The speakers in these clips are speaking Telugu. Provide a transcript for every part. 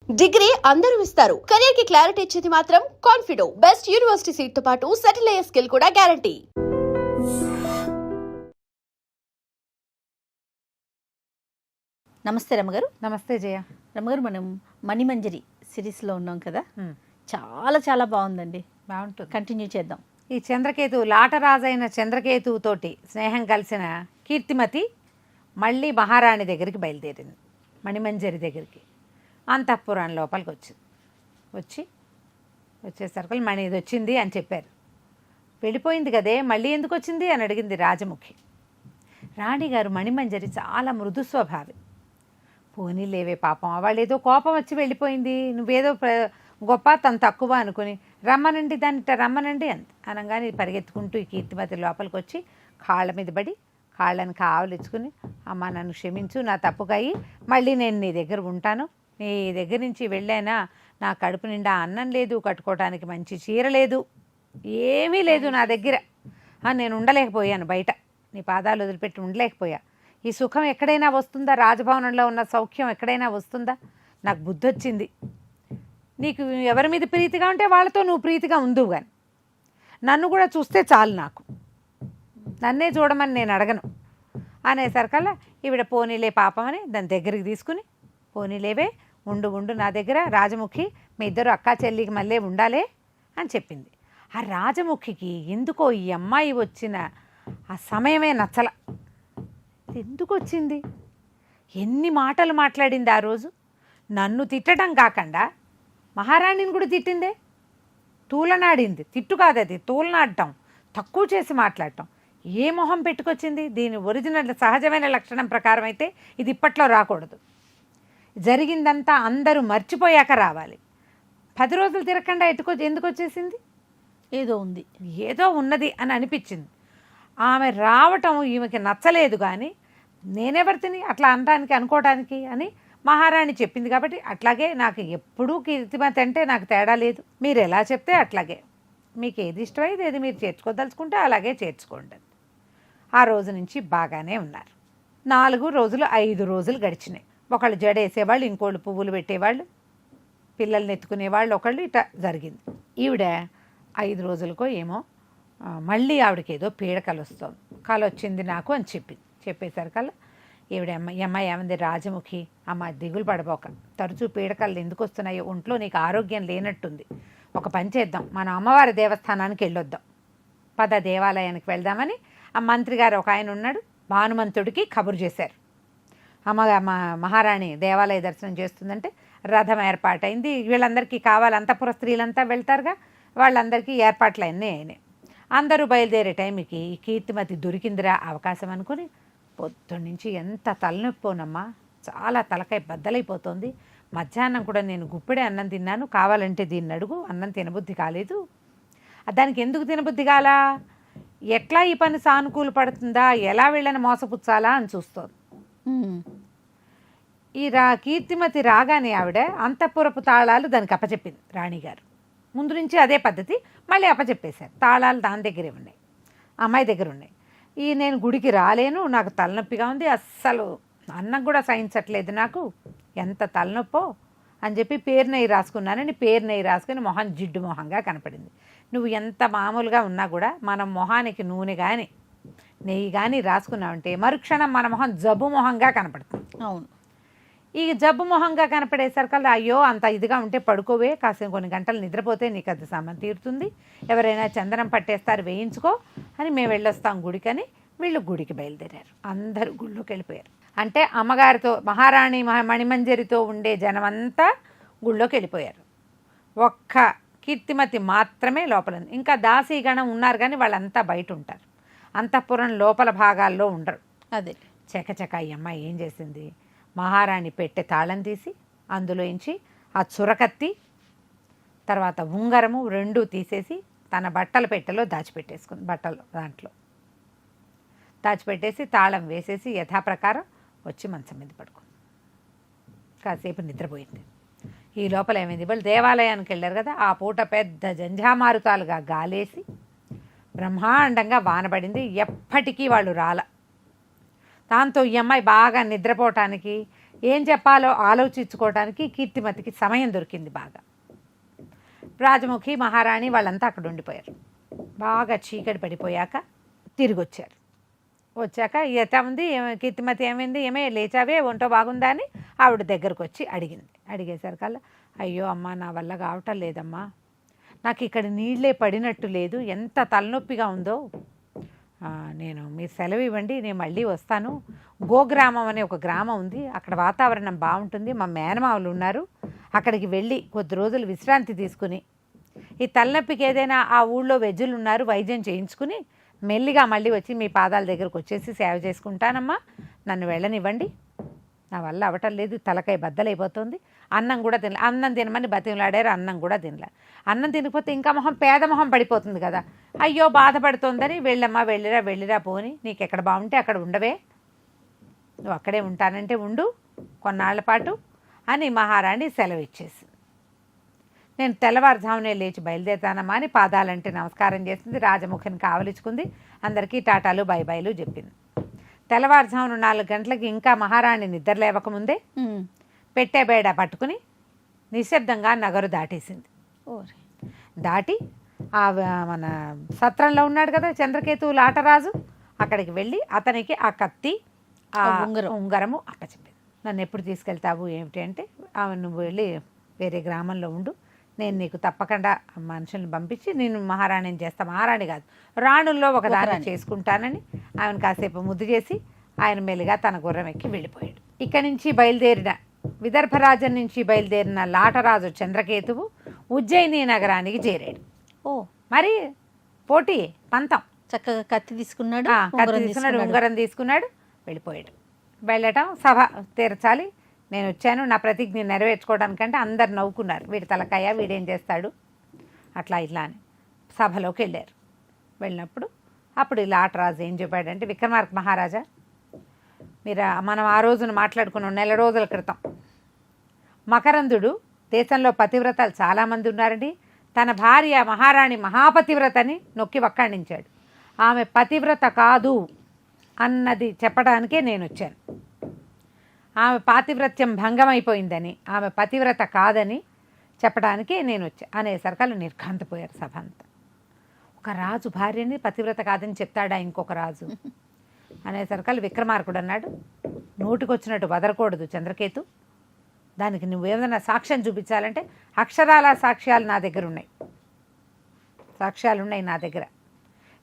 డిగ్రీ అందరూ ఇస్తారు. కెరీర్ కి క్లారిటీ ఇచ్చేది మాత్రం కాన్ఫిడో. బెస్ట్ యూనివర్సిటీ సీట్ తో పాటు సెటిల్ అయ్యే స్కిల్ కూడా గ్యారంటీ. నమస్తే రమ్మగారు. నమస్తే జయ. రమ్మగారు, మనం మణిమంజరి సిరీస్లో ఉన్నాం కదా, చాలా చాలా బాగుందండి. బాగుంటుంది, కంటిన్యూ చేద్దాం. ఈ చంద్రకేతు లాటరాజైన చంద్రకేతువుతోటి స్నేహం కలిసిన కీర్తిమతి మళ్ళీ మహారాణి దగ్గరికి బయలుదేరింది, మణిమంజరి దగ్గరికి. అంతఃపురం లోపలికి వచ్చేసరికి మణి ఇది వచ్చింది అని చెప్పారు. వెళ్ళిపోయింది కదే, మళ్ళీ ఎందుకు వచ్చింది అని అడిగింది రాజముఖి. రాణిగారు మణిమంజరి చాలా మృదు స్వభావి. పోనీలేవే పాపం, వాళ్ళు ఏదో కోపం వచ్చి వెళ్ళిపోయింది, నువ్వేదో గొప్ప తను తక్కువ అనుకుని రమ్మనండి దాన్ని రమ్మనండి అనగానే పరిగెత్తుకుంటూ ఈ కీర్తిమతి లోపలికి వచ్చి కాళ్ళ మీద పడి కాళ్ళని కావలించుకుని, అమ్మ నన్ను క్షమించు, నా తప్పుకయ్యి మళ్ళీ నేను నీ దగ్గర ఉంటాను. నీ దగ్గర నుంచి వెళ్ళానా నా కడుపు నిండా అన్నం లేదు, కట్టుకోవడానికి మంచి చీర లేదు, ఏమీ లేదు నా దగ్గర. నేను ఉండలేకపోయాను, బయట నీ పాదాలు వదిలిపెట్టి ఉండలేకపోయా. ఈ సుఖం ఎక్కడైనా వస్తుందా? రాజభవనంలో ఉన్న సౌఖ్యం ఎక్కడైనా వస్తుందా? నాకు బుద్ధి వచ్చింది. నీకు ఎవరి మీద ప్రీతిగా ఉంటే వాళ్ళతో నువ్వు ప్రీతిగా ఉందువు, కానీ నన్ను కూడా చూస్తే చాలు, నాకు నన్నే చూడమని నేను అడగను అనేసరికల్లా ఈవిడ పోనీలే పాపమని దాని దగ్గరికి తీసుకుని, పోనీలేవే ఉండు నా దగ్గర రాజముఖి, మీ ఇద్దరు అక్కా చెల్లికి మళ్ళీ ఉండాలే అని చెప్పింది. ఆ రాజముఖికి ఎందుకో ఈ అమ్మాయి వచ్చిన ఆ సమయమే నచ్చల. ఎందుకు వచ్చింది? ఎన్ని మాటలు మాట్లాడింది ఆ రోజు. నన్ను తిట్టడం కాకుండా మహారాణిని కూడా తిట్టిందే, తూలనాడింది. తిట్టు కాదు అది, తూలనాడటం, తక్కువ చేసి మాట్లాడటం. ఏ మొహం పెట్టుకొచ్చింది? దీని ఒరిజినల్ సహజమైన లక్షణం ప్రకారం అయితే ఇది ఇప్పట్లో రాకూడదు. జరిగిందంతా అందరూ మర్చిపోయాక రావాలి. 10 రోజులు తిరగకుండా ఎందుకు వచ్చేసింది? ఏదో ఉన్నది అని అనిపించింది. ఆమె రావటం ఈమెకి నచ్చలేదు, కానీ నేనెవరిని అట్లా అనడానికి అనుకోవడానికి అని మహారాణి చెప్పింది కాబట్టి అట్లాగే. నాకు ఎప్పుడూ కీర్తిమతి అంటే నాకు తేడా లేదు, మీరు ఎలా చెప్తే అట్లాగే, మీకు ఏది ఇష్టమైతే ఏది మీరు చేర్చుకోదలుచుకుంటే అలాగే చేర్చుకోండి. ఆ రోజు నుంచి బాగానే ఉన్నారు. 4 రోజులు 5 రోజులు గడిచినాయి. ఒకళ్ళు జడేసేవాళ్ళు, ఇంకోళ్ళు పువ్వులు పెట్టేవాళ్ళు, పిల్లల్ని ఎత్తుకునేవాళ్ళు, ఒకళ్ళు ఇట్లా జరిగింది. ఈవిడ 5 రోజులకో ఏమో మళ్ళీ ఆవిడకి ఏదో పీడకలు వస్తుంది. కళ వచ్చింది నాకు అని చెప్పేసరికల్లా ఈవిడ అమ్మాయి ఏమంది, రాజముఖి అమ్మ దిగులు పడబోక, తరచూ పీడకలు ఎందుకు వస్తున్నాయో, ఒంట్లో నీకు ఆరోగ్యం లేనట్టుంది. ఒక పని చేద్దాం, మన అమ్మవారి దేవస్థానానికి వెళ్ళొద్దాం, పద దేవాలయానికి వెళ్దామని ఆ మంత్రి గారు ఒక ఆయన ఉన్నాడు, భానుమంతుడికి కబురు చేశారు. మహారాణి దేవాలయ దర్శనం చేస్తుందంటే రథం ఏర్పాటైంది. వీళ్ళందరికీ కావాలి, అంతఃపుర స్త్రీలంతా వెళ్తారుగా, వాళ్ళందరికీ ఏర్పాట్లు అయినాయి. అందరూ బయలుదేరే టైంకి ఈ కీర్తిమతి దొరికిందిరా అవకాశం అనుకుని పొద్దున్నుంచి ఎంత తలనొప్పోనమ్మా, చాలా తలకాయ బద్దలైపోతుంది. మధ్యాహ్నం కూడా నేను గుప్పెడే అన్నం తిన్నాను, కావాలంటే దీన్ని అడుగు, అన్నం తినబుద్ధి కాలేదు. దానికి ఎందుకు తినబుద్ధి కాలా, ఎట్లా ఈ పని సానుకూల పడుతుందా, ఎలా వీళ్ళని మోసపుచ్చాలా అని చూస్తోంది. ఈ కీర్తిమతి రాగానే ఆవిడ అంతఃపురపు తాళాలు దానికి అప్పచెప్పింది. రాణిగారు ముందు నుంచి అదే పద్ధతి, మళ్ళీ అప్పచెప్పేశారు. తాళాలు దాని దగ్గరే ఉన్నాయి, అమ్మాయి దగ్గర ఉన్నాయి. నేను గుడికి రాలేను, నాకు తలనొప్పిగా ఉంది, అస్సలు అన్నం కూడా సహించట్లేదు, నాకు ఎంత తలనొప్పో అని చెప్పి పేరు నెయ్యి రాసుకున్నానని పేరు నెయ్యి రాసుకుని మొహం జిడ్డు మొహంగా కనపడింది. నువ్వు ఎంత మామూలుగా ఉన్నా కూడా మనం మొహానికి నూనె కానీ నెయ్యి కానీ రాసుకున్నామంటే మరుక్షణం మన మొహం జబ్బు మొహంగా కనపడుతుంది. అవును, ఈ జబ్బు మొహంగా కనపడేసరికల్లా అయ్యో అంత ఇదిగా ఉంటే పడుకోవే, కాసేపు కొన్ని గంటలు నిద్రపోతే నీకు అది సమయం తీరుతుంది, ఎవరైనా చందనం పట్టేస్తారు వేయించుకో అని మేము వెళ్ళొస్తాం గుడికని వీళ్ళు గుడికి బయలుదేరారు. అందరూ గుళ్ళోకి వెళ్ళిపోయారు. అంటే అమ్మగారితో మహారాణి మణిమంజరితో ఉండే జనమంతా గుళ్ళోకి వెళ్ళిపోయారు. ఒక్క కీర్తిమతి మాత్రమే లోపల ఉంది. ఇంకా దాసీగణం ఉన్నారు, కానీ వాళ్ళంతా బయట ఉంటారు, అంతఃపురం లోపల భాగాల్లో ఉండరు. అదే చకచక ఈ అమ్మాయి ఏం చేసింది, మహారాణి పెట్టె తాళం తీసి అందులోంచి ఆ చురకత్తి తర్వాత ఉంగరము 2 తీసేసి తన బట్టల పెట్టెలో దాచిపెట్టేసుకుంది. బట్టలు దాంట్లో దాచిపెట్టేసి తాళం వేసేసి యథాప్రకారం వచ్చి మంచం మీద పడుకుంది. కాసేపు నిద్రపోయింది. ఈ లోపల ఏమైంది, వాళ్ళు దేవాలయానికి వెళ్ళారు కదా, ఆ పూట పెద్ద జంఝామారుతాలుగా గాలేసి బ్రహ్మాండంగా వానబడింది. ఎప్పటికీ వాళ్ళు రాల. దాంతో ఈ అమ్మాయి బాగా నిద్రపోవటానికి ఏం చెప్పాలో ఆలోచించుకోవడానికి కీర్తిమతికి సమయం దొరికింది బాగా. రాజముఖి మహారాణి వాళ్ళంతా అక్కడ ఉండిపోయారు. బాగా చీకటి పడిపోయాక తిరిగి వచ్చారు. వచ్చాక ఎట్లా ఉంది కీర్తిమతి, ఏమైంది, ఏమే లేచావే, ఒంటో బాగుందా అని ఆవిడ దగ్గరకు వచ్చి అడిగింది. అడిగేసరికల్లా, అయ్యో అమ్మ నా వల్ల కావటం లేదమ్మా, నాకు ఇక్కడ నీళ్ళే పడినట్టు లేదు, ఎంత తలనొప్పిగా ఉందో, నేను మీరు సెలవు ఇవ్వండి, నేను మళ్ళీ వస్తాను. గోగ్రామం అనే ఒక గ్రామం ఉంది, అక్కడ వాతావరణం బాగుంటుంది, మా మేనమావులు ఉన్నారు, అక్కడికి వెళ్ళి కొద్ది రోజులు విశ్రాంతి తీసుకుని ఈ తలనొప్పికి ఏదైనా ఆ ఊళ్ళో వైద్యులు ఉన్నారు, వైద్యం చేయించుకుని మెల్లిగా మళ్ళీ వచ్చి మీ పాదాల దగ్గరకు వచ్చేసి సేవ చేసుకుంటానమ్మా, నన్ను వెళ్ళనివ్వండి, నా వల్ల అవటం లేదు, తలకాయ బద్దలైపోతుంది, అన్నం కూడా తినలే, అన్నం తినమని బతిమలాడారు, అన్నం కూడా తినలే, అన్నం తినకపోతే ఇంకా మొహం పేద మొహం పడిపోతుంది కదా, అయ్యో బాధపడుతోందని, వెళ్ళమ్మా వెళ్ళిరా పోని, నీకు ఎక్కడ బాగుంటే అక్కడ ఉండవే, నువ్వు అక్కడే ఉంటానంటే ఉండు కొన్నాళ్ల పాటు అని మహారాణి సెలవు ఇచ్చేసింది. నేను తెల్లవారుజామునే లేచి బయలుదేరుతానమ్మా అని పాదాలంటే నమస్కారం చేసింది. రాజముఖిని కావలించుకుంది, అందరికీ టాటాలు బై బైలు చెప్పింది. తెల్లవారుజామున 4 గంటలకి ఇంకా మహారాణి నిద్ర లేవకముందే పెట్టే బేడ పట్టుకుని నిశ్శబ్దంగా నగరు దాటేసింది. దాటి మన సత్రంలో ఉన్నాడు కదా చంద్రకేతు లాటరాజు, అక్కడికి వెళ్ళి అతనికి ఆ కత్తి ఆ ఉంగరము అప్పచెప్పింది. నన్ను ఎప్పుడు తీసుకెళ్తావు ఏమిటి అంటే, నువ్వు వెళ్ళి వేరే గ్రామంలో ఉండు, నేను నీకు తప్పకుండా మనుషుల్ని పంపించి నేను మహారాణిని చేస్తా, మహారాణి కాదు రాణుల్లో ఒక దాన్ని చేసుకుంటానని ఆమెను కాసేపు ముద్దు చేసి ఆయన మెల్లిగా తన గుర్రం ఎక్కి వెళ్ళిపోయాడు. ఇక్కడి నుంచి బయలుదేరిన విదర్భరాజం నుంచి బయలుదేరిన లాటరాజు చంద్రకేతువు ఉజ్జయిని నగరానికి చేరాడు. మరి పోటీ పంతం, చక్కగా కత్తి తీసుకున్నాడు, ఉంగరం తీసుకున్నాడు, వెళ్ళిపోయాడు. వెళ్ళటం సభ తీర్చాలి, నేను వచ్చాను నా ప్రతిజ్ఞ నెరవేర్చుకోవడానికంటే అందరు నవ్వుకున్నారు, వీడి తలకాయ వీడేం చేస్తాడు అట్లా ఇట్లా అని. సభలోకి వెళ్ళారు. వెళ్ళినప్పుడు అప్పుడు ఈ లాటరాజు ఏం చెప్పాడంటే, విక్రమార్క మహారాజా, మీరు మనం ఆ రోజున మాట్లాడుకున్నాం 4 రోజుల క్రితం, మకరందుడు దేశంలో పతివ్రతలు చాలామంది ఉన్నారండి, తన భార్య మహారాణి మహాపతివ్రతని నొక్కి వక్కాణించాడు, ఆమె పతివ్రత కాదు అన్నది చెప్పడానికే నేను వచ్చాను, ఆమె పాతివ్రత్యం భంగమైపోయిందని, ఆమె పతివ్రత కాదని చెప్పడానికే నేను వచ్చా అనేసరికలు నిర్ఘాంతపోయారు సభ అంతా. ఒక రాజు భార్యని పతివ్రత కాదని చెప్తాడా ఇంకొక రాజు అనేసరికలు విక్రమార్కుడు అన్నాడు, నోటికొచ్చినట్టు వదలకూడదు చంద్రకేతు, దానికి నువ్వేమైనా సాక్ష్యం చూపించాలంటే అక్షరాల సాక్ష్యాలు నా దగ్గర ఉన్నాయి, సాక్ష్యాలు ఉన్నాయి నా దగ్గర.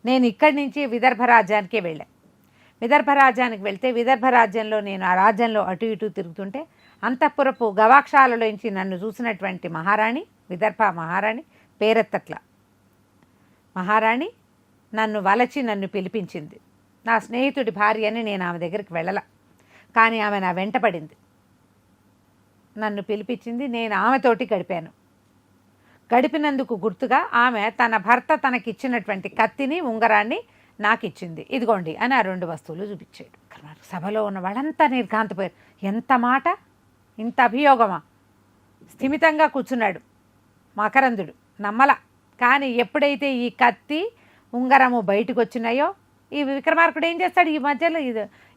నేను ఇక్కడి నుంచి విదర్భ రాజ్యానికే వెళ్ళా, విదర్భ రాజ్యానికి వెళ్తే విదర్భ రాజ్యంలో నేను ఆ రాజ్యంలో అటు ఇటు తిరుగుతుంటే అంతఃపురపు గవాక్షాలలోంచి నన్ను చూసినటువంటి మహారాణి, విదర్భ మహారాణి పేరెత్తట్ల మహారాణి నన్ను వలచి నన్ను పిలిపించింది. నా స్నేహితుడి భార్య అని నేను ఆమె దగ్గరికి వెళ్ళలా, కానీ ఆమె నా వెంటపడింది, నన్ను పిలిపించింది, నేను ఆమెతోటి గడిపాను. గడిపినందుకు గుర్తుగా ఆమె తన భర్త తనకిచ్చినటువంటి కత్తిని ఉంగరాన్ని నాకు ఇచ్చింది, ఇదిగోండి అని ఆ 2 వస్తువులు చూపించాడు. సభలో ఉన్న వాళ్ళంతా నిర్ఘాంతపోయారు, ఎంత మాట, ఇంత అభియోగమా. స్థిమితంగా కూర్చున్నాడు మకరందుడు, నమ్మల. కానీ ఎప్పుడైతే ఈ కత్తి ఉంగరము బయటకు వచ్చినాయో ఈ విక్రమార్కుడు ఏం చేస్తాడు, ఈ మధ్యలో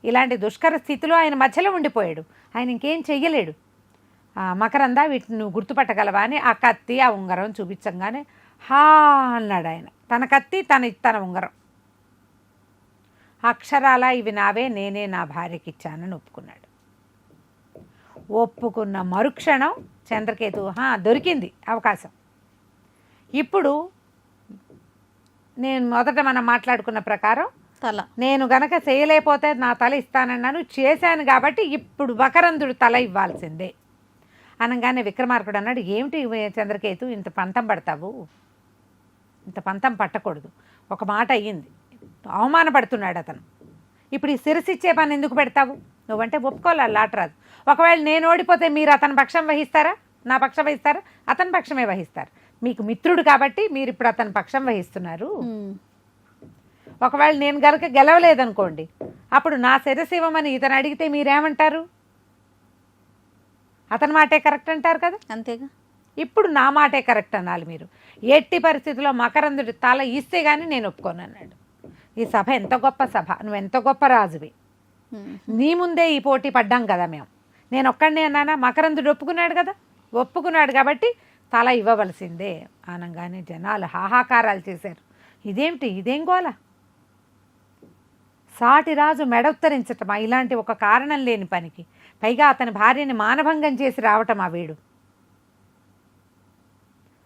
ఇలాంటి దుష్కర స్థితిలో ఆయన మధ్యలో ఉండిపోయాడు, ఆయన ఇంకేం చెయ్యలేడు. మకరందా వీటిని నువ్వు గుర్తుపట్టగలవా అని ఆ కత్తి ఆ ఉంగరం చూపించంగానే హా అన్నాడు ఆయన. తన కత్తి తన ఉంగరం అక్షరాల ఇవి నావే, నేనే నా భార్యకి ఇచ్చానని ఒప్పుకున్నాడు. ఒప్పుకున్న మరుక్షణం చంద్రకేతు దొరికింది అవకాశం. ఇప్పుడు నేను మొదట మనం మాట్లాడుకున్న ప్రకారం తల నేను గనక చేయలేకపోతే నా తల ఇస్తానన్నాను, చేశాను కాబట్టి ఇప్పుడు మకరందుడు తల ఇవ్వాల్సిందే అనగానే విక్రమార్కుడు అన్నాడు, ఏమిటి చంద్రకేతు ఇంత పంతం పడతావు, ఇంత పంతం పట్టకూడదు, ఒక మాట అయ్యింది, అవమానపడుతున్నాడు అతను, ఇప్పుడు ఈ శిరస్సు ఇచ్చే పని ఎందుకు పెడతావు, నువ్వంటే ఒప్పుకోవాలి లాటరాజు. ఒకవేళ నేను ఓడిపోతే మీరు అతని పక్షం వహిస్తారా, నా పక్షం వహిస్తారా, అతని పక్షమే వహిస్తారు, మీకు మిత్రుడు కాబట్టి మీరు ఇప్పుడు అతని పక్షం వహిస్తున్నారు. ఒకవేళ నేను గనక గెలవలేదనుకోండి, అప్పుడు నా శిరస్సు ఇవ్వమని ఇతను అడిగితే మీరేమంటారు, అతని మాటే కరెక్ట్ అంటారు కదా, అంతేగా. ఇప్పుడు నా మాటే కరెక్ట్ అనాలి మీరు. ఎట్టి పరిస్థితుల్లో మకరందుడి తల ఇస్తే కానీ నేను ఒప్పుకోను అన్నాడు. ఈ సభ ఎంత గొప్ప సభ, నువ్వు ఎంత గొప్ప రాజువి, నీ ముందే ఈ పోటీ పడ్డాం కదా మేము, నేను ఒక్కడినే అన్నానా? మకరందుడు ఒప్పుకున్నాడు కదా, ఒప్పుకున్నాడు కాబట్టి తల ఇవ్వవలసిందే అనగానే జనాలు హాహాకారాలు చేశారు. ఇదేమిటి, ఇదేం గోల? సాటి రాజు మెడొత్తరించటమా ఇలాంటి ఒక కారణం లేని పనికి? పైగా అతని భార్యని మానభంగం చేసి రావటం ఆ వీడు.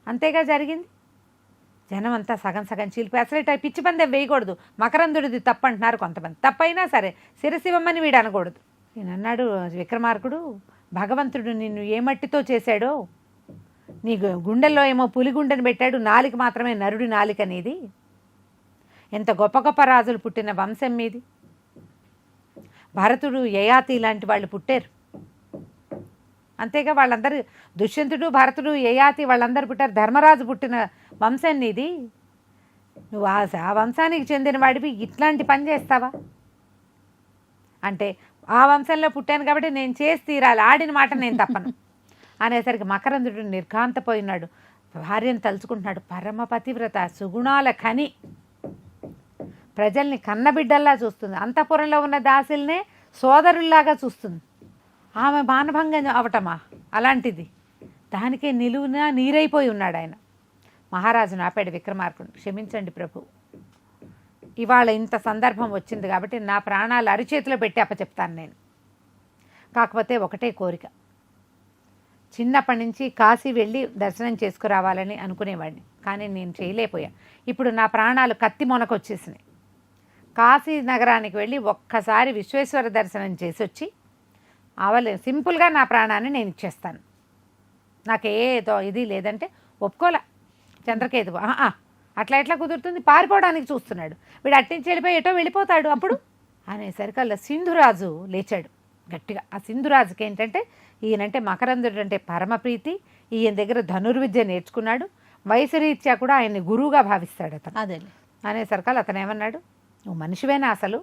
అంతేగా జరిగింది. జనం అంతా సగం సగం చీలిపోయి అసలు ఇట్లా పిచ్చి పందెం వేయకూడదు, మకరందుడిది తప్పు అంటున్నారు కొంతమంది. తప్పైనా సరే శిరశివమ్మని వీడు అనకూడదు. నేను అన్నాడు విక్రమార్కుడు, భగవంతుడు నిన్ను ఏ మట్టితో చేశాడో, నీ గుండెల్లో ఏమో పులి గుండెని పెట్టాడు, నాలిక మాత్రమే నరుడి నాలిక అనేది. ఎంత గొప్ప గొప్ప రాజులు పుట్టిన వంశం మీది. భరతుడు, యయాతి లాంటి వాళ్ళు పుట్టారు. అంతేగా వాళ్ళందరూ, దుష్యంతుడు, భరతుడు, యయాతి వాళ్ళందరూ పుట్టారు. ధర్మరాజు పుట్టిన వంశం నీది. నువ్వు ఆ వంశానికి చెందిన వాడివి ఇట్లాంటి పని చేస్తావా? అంటే ఆ వంశంలో పుట్టాను కాబట్టి నేను చేసి తీరాలి, ఆడిన మాట నేను తప్పను అనేసరికి మకరందుడు నిర్ఘాంతపోయినాడు. భార్యను తలుచుకుంటున్నాడు. పరమ పతివ్రత, సుగుణాల ఖని, ప్రజల్ని కన్నబిడ్డల్లా చూస్తుంది. అంతఃపురంలో ఉన్న దాసుల్నే సోదరుల్లాగా చూస్తుంది. ఆమె మానభంగం అవటమా అలాంటిది? దానికే నిలువున నీరైపోయి ఉన్నాడు ఆయన. మహారాజును ఆపాడు విక్రమార్కుడు. క్షమించండి ప్రభు, ఇవాళ ఇంత సందర్భం వచ్చింది కాబట్టి నా ప్రాణాలు అరిచేతిలో పెట్టి అప్పచెప్తాను నేను. కాకపోతే ఒకటే కోరిక, చిన్నప్పటి నుంచి కాశీ వెళ్ళి దర్శనం చేసుకురావాలని అనుకునేవాడిని, కానీ నేను చేయలేకపోయా. ఇప్పుడు నా ప్రాణాలు కత్తి మొనకొచ్చేసినాయి. కాశీ నగరానికి వెళ్ళి ఒక్కసారి విశ్వేశ్వర దర్శనం చేసి వచ్చి సింపుల్గా నా ప్రాణాన్ని నేను ఇచ్చేస్తాను. నాకేదో ఇది లేదంటే ఒప్పుకోలే చంద్రకేతు. అట్లా ఎట్లా కుదురుతుంది? పారిపోవడానికి చూస్తున్నాడు వీడు, అట్టించి వెళ్ళిపోయి ఎటో వెళ్ళిపోతాడు. అప్పుడు అనేసరికల్లా సింధురాజు లేచాడు గట్టిగా. ఆ సింధురాజుకి ఏంటంటే ఈయనంటే మకరందుడు అంటే పరమప్రీతి, ఈయన దగ్గర ధనుర్విద్య నేర్చుకున్నాడు, వయసు రీత్యా కూడా ఆయన్ని గురువుగా భావిస్తాడు అతను. అదే అనేసరికల్లా అతను ఏమన్నాడు, నువ్వు మనిషివేనా అసలు?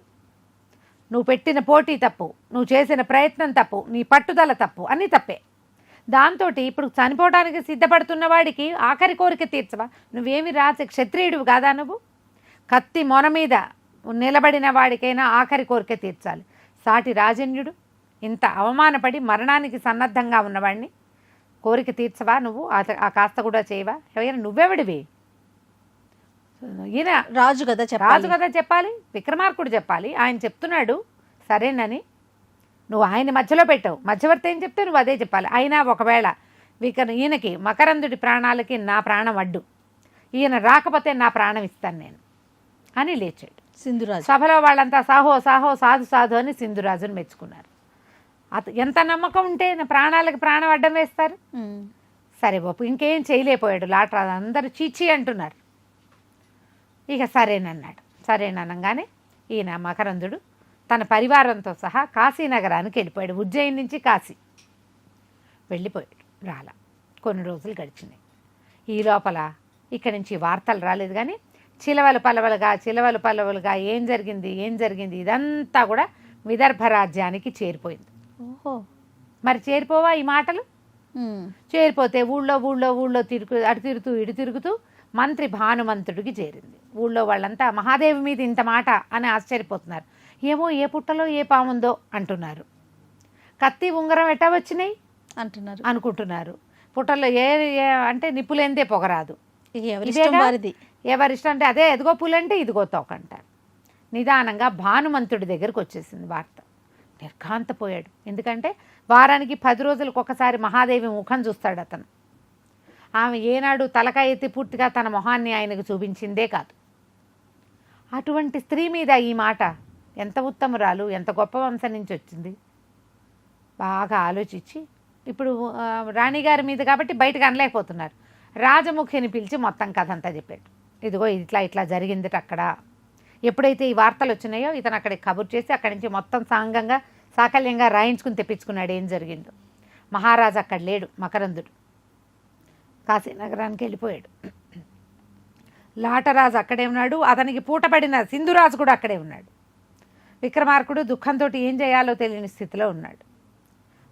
నువ్వు పెట్టిన పోటీ తప్పు, నువ్వు చేసిన ప్రయత్నం తప్పు, నీ పట్టుదల తప్పు, అన్నీ తప్పే. దాంతో ఇప్పుడు చనిపోవడానికి సిద్ధపడుతున్న వాడికి ఆఖరి కోరిక తీర్చవా? నువ్వేమి క్షత్రియుడు కాదా? నువ్వు కత్తి మొన మీద నిలబడిన వాడికైనా ఆఖరి కోరిక తీర్చాలి. సాటి రాజన్యుడు ఇంత అవమానపడి మరణానికి సన్నద్ధంగా ఉన్నవాడిని కోరిక తీర్చవా? నువ్వు ఆ కాస్త కూడా చేయవా? ఎవరైనా నువ్వెవడివి? ఈయన రాజు కదా చెప్పాలి, విక్రమార్కుడు చెప్పాలి. ఆయన చెప్తున్నాడు సరేనని, నువ్వు ఆయన మధ్యలో పెట్టావు, మధ్యవర్తి ఏం చెప్తే నువ్వు అదే చెప్పాలి. అయినా ఒకవేళ ఈయనకి మకరందుడి ప్రాణాలకి నా ప్రాణం అడ్డు, ఈయన రాకపోతే నా ప్రాణం ఇస్తాను నేను అని లేచాడు సింధురాజు. సభలో వాళ్ళంతా సాహో సాహో సాధు సాధు అని సింధురాజును మెచ్చుకున్నారు. ఎంత నమ్మకం ఉంటే నా ప్రాణాలకు ప్రాణం అడ్డం వేస్తారు? సరే బాపు, ఇంకేం చేయలేకపోయాడు లాట్రాజు. అందరూ చీచి అంటున్నారు. ఇక సరేనన్నాడు. సరేననగానే ఈయన మకరందుడు తన పరివారంతో సహా కాశీనగరానికి వెళ్ళిపోయాడు. ఉజ్జయిని నుంచి కాశీ వెళ్ళిపోయాడు. రాలా. కొన్ని రోజులు గడిచినాయి. ఈ లోపల ఇక్కడి నుంచి వార్తలు రాలేదు, కానీ చిలవలు పలవలుగా ఏం జరిగింది ఇదంతా కూడా విదర్భ రాజ్యానికి చేరిపోయింది. ఓహో, మరి చేరిపోవా ఈ మాటలు? చేరిపోతే ఊళ్ళో అటు తిరుగుతూ మంత్రి భానుమంతుడికి చేరింది. ఊళ్ళో వాళ్ళంతా మహాదేవి మీద ఇంత మాట అని ఆశ్చర్యపోతున్నారు. ఏమో ఏ పుట్టలో ఏ పాముందో అంటున్నారు. కత్తి ఉంగరం ఎట్టా వచ్చినాయి అనుకుంటున్నారు. పుట్టలో ఏ అంటే నిప్పులేందే పొగరాదు. ఎవరిష్టం అంటే అదే, ఎదుగో పులంటే ఇదిగో తోక అంటారు. నిదానంగా భానుమంతుడి దగ్గరకు వచ్చేసింది వార్త. నిర్ఘాంతపోయాడు. ఎందుకంటే వారానికి 10 రోజులకు ఒకసారి మహాదేవి ముఖం చూస్తాడు అతను. ఆమె ఏనాడు తలకాయ ఎత్తి పూర్తిగా తన మొహాన్ని ఆయనకు చూపించిందే కాదు. అటువంటి స్త్రీ మీద ఈ మాట, ఎంత ఉత్తమురాలు, ఎంత గొప్ప వంశం నుంచి వచ్చింది. బాగా ఆలోచించి ఇప్పుడు రాణిగారి మీద కాబట్టి బయటకు అనలేకపోతున్నారు. రాజముఖిని పిలిచి మొత్తం కథ అంతా చెప్పాడు. ఇదిగో ఇట్లా జరిగింది అక్కడ. ఎప్పుడైతే ఈ వార్తలు వచ్చినాయో ఇతను అక్కడికి కబురు చేసి అక్కడి నుంచి మొత్తం సాకల్యంగా రాయించుకుని తెప్పించుకున్నాడు ఏం జరిగిందో. మహారాజు అక్కడ లేడు, మకరందుడు కాశీనగరానికి వెళ్ళిపోయాడు. లాటరాజు అక్కడే ఉన్నాడు, అతనికి పూటపడిన సింధురాజు కూడా అక్కడే ఉన్నాడు. విక్రమార్కుడు దుఃఖంతో ఏం చేయాలో తెలియని స్థితిలో ఉన్నాడు.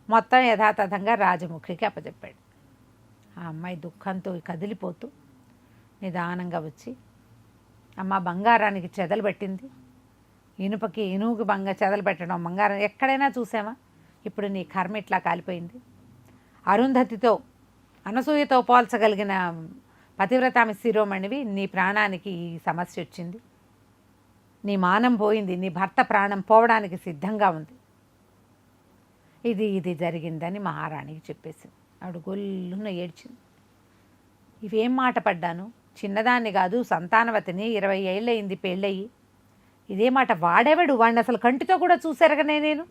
మొత్తం యథాతథంగా రాజముఖికి అప్పచెప్పాడు. ఆ అమ్మాయి దుఃఖంతో కదిలిపోతూ నిదానంగా వచ్చి, అమ్మ బంగారానికి చెదలు పెట్టింది, ఇనుపకి ఇనువుకి చెదలు పెట్టడం బంగారం ఎక్కడైనా చూసామా? ఇప్పుడు నీ కర్మ ఇట్లా కాలిపోయింది. అరుంధతితో అనసూయతో పోల్చగలిగిన పతివ్రతామి శిరోమణివి, నీ ప్రాణానికి ఈ సమస్య వచ్చింది. నీ మానం పోయింది, నీ భర్త ప్రాణం పోవడానికి సిద్ధంగా ఉంది. ఇది జరిగిందని మహారాణికి చెప్పేసింది. ఆవిడ గొల్లున ఏడ్చింది. ఇవేం మాట పడ్డాను, చిన్నదాన్ని కాదు, సంతానవతిని, 20 ఏళ్ళయింది పెళ్ళయి. ఇదే మాట వాడేవాడు, వాడిని అసలు కంటితో కూడా చూశారుగానే నేను.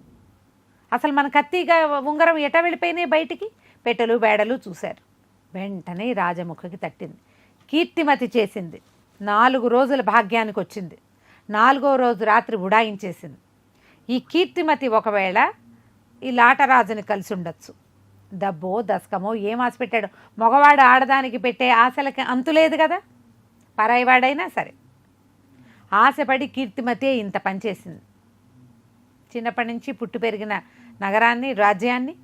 అసలు మన కత్తిగా ఉంగరం ఎట వెళ్ళిపోయినాయి బయటికి, పెట్టెలు బేడలు చూశారు. వెంటనే రాజముఖకి తట్టింది. కీర్తిమతి చేసింది. 4 రోజుల భాగ్యానికి వచ్చింది. 4వ రోజు రాత్రి ఉడాయించేసింది. ఈ కీర్తిమతి ఒకవేళ ఈ లాటరాజుని కలిసి ఉండొచ్చు. డబ్బో దశకమో ఏం ఆశ పెట్టాడు. మగవాడు ఆడదానికి పెట్టే ఆశలకి అంతులేదు కదా, పరాయివాడైనా సరే. ఆశపడి కీర్తిమతే ఇంత పనిచేసింది. చిన్నప్పటి నుంచి పుట్టి పెరిగిన నగరాన్ని, రాజ్యాన్ని,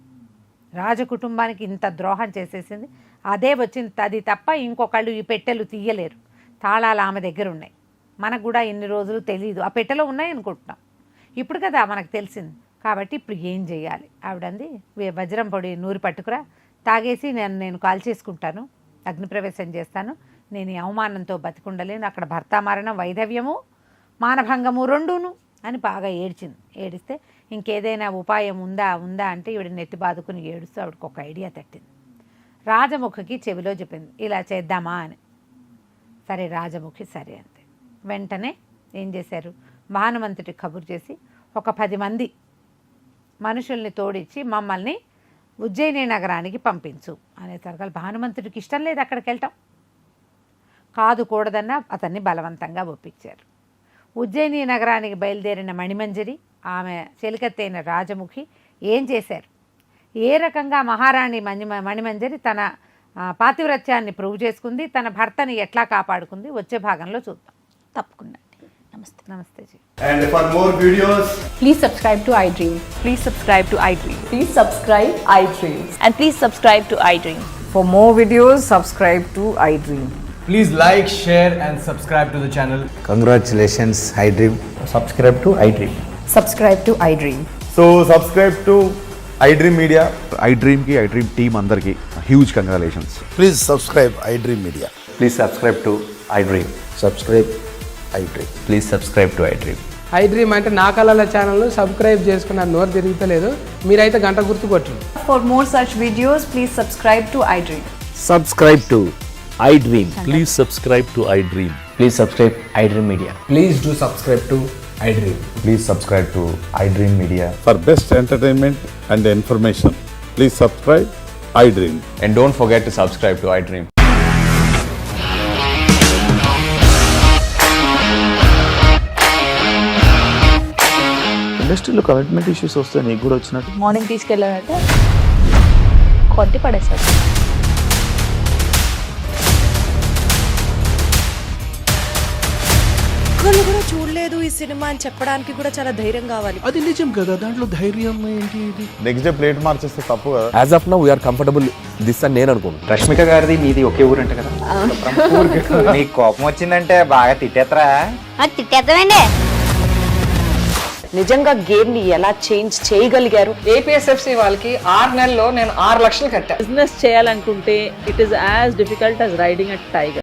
రాజకుటుంబానికి ఇంత ద్రోహం చేసేసింది. అదే వచ్చింది. అది తప్ప ఇంకొకళ్ళు ఈ పెట్టెలు తీయలేరు. తాళాలు ఆమె దగ్గర ఉన్నాయి. మనకు కూడా ఇన్ని రోజులు తెలియదు, ఆ పెట్టెలో ఉన్నాయి అనుకుంటున్నాం. ఇప్పుడు కదా మనకు తెలిసింది. కాబట్టి ఇప్పుడు ఏం చేయాలి? ఆవిడంది, వజ్రం పొడి నూరి పట్టుకురా, తాగేసి నేను కాల్ చేసుకుంటాను, అగ్నిప్రవేశం చేస్తాను, నేను ఈ అవమానంతో బతికుండలేను, అక్కడ భర్త మరణం, వైధవ్యము, మానభంగము రెండూను అని బాగా ఏడ్చింది. ఏడిస్తే ఇంకేదైనా ఉపాయం ఉందా అంటే ఈవిడ నెత్తి బాదుకుని ఏడుస్తూ ఆవిడకి ఒక ఐడియా తట్టింది. రాజముఖికి చెవిలో చెప్పింది, ఇలా చేద్దామా అని. సరే రాజముఖి సరే అంతే. వెంటనే ఏం చేశారు, భానుమంతుడికి కబురు చేసి ఒక 10 మంది మనుషుల్ని తోడిచ్చి మమ్మల్ని ఉజ్జయిని నగరానికి పంపించు అనేసరికి భానుమంతుడికి ఇష్టం లేదు అక్కడికి వెళ్ళటం. కాదు కూడదన్న అతన్ని బలవంతంగా ఒప్పించారు. ఉజ్జయిని నగరానికి బయలుదేరిన మణిమంజరి, ఆమె చెలికత్తైన రాజముఖి ఏం చేశారు, ఏ రకంగా మహారాణి మణిమంజరి తన పాతివ్రత్యాన్ని ప్రూవ్ చేసుకుంది, తన భర్తని ఎట్లా కాపాడుకుంది, వచ్చే భాగంలో చూద్దాం. తప్పకుండా. నమస్తే. నమస్తే G. And for more videos, Please subscribe to iDream. Please subscribe to iDream. Please subscribe iDream. And please subscribe to iDream. For more videos, subscribe to iDream. please like, share and subscribe to the channel. Congratulations, iDream. subscribe to iDream. Subscribe to iDream. So subscribe to iDream Media. iDream ki iDream team andarki huge congratulations. Please subscribe iDream Media. Please subscribe to iDream. Subscribe iDream. Please subscribe to iDream. iDream అంటే నా కళల ఛానల్ను సబ్స్క్రైబ్ చేసుకున్న నోరు తిరుగుతలేదు, మీరైతే గంట గుర్తు కొట్టండి. For more such videos, please subscribe to iDream. Subscribe to iDream. Please subscribe to iDream. Please subscribe iDream Media. Please do subscribe to iDream. Please subscribe to iDream Media. For best entertainment and information, please subscribe iDream. And don't forget to subscribe to iDream. ఇండస్ట్రీలో కమిట్మెంట్ ఇష్యూస్ వస్తే నీకు కూడా వచ్చినట్టు మార్నింగ్ తీసుకెళ్ళాలంటే కొట్టి పడేస్తాడు. ఒక్కళ్ళు కూడా చూడలేదు ఈ సినిమా అని చెప్పడానికి కూడా చాలా ధైర్యం కావాలి. అది నిజం కదా, దాంట్లో ధైర్యం ఏంటి? ఇది నెక్స్ట్ డే ప్లేట్ మార్చేస్తే తప్పు కదా. As of now we're comfortable this అని నేను అనుకుంటున్నాను. రష్మిక గారిది మీది ఒకే ఊరు అంట కదా. నీకు కోపం వచ్చిందంటే బాగా తిట్టేత్తరా? తిట్టేద్దామండి. నిజంగా గేమ్ ని ఎలా చేంజ్ చేయగలిగారు? ఏపీఎస్ఎఫ్సి వాళ్ళకి 6 నెలల్లో నేను 6 లక్షలు కట్టా. బిజినెస్ చేయాలనుకుంటే it is as difficult as riding a tiger.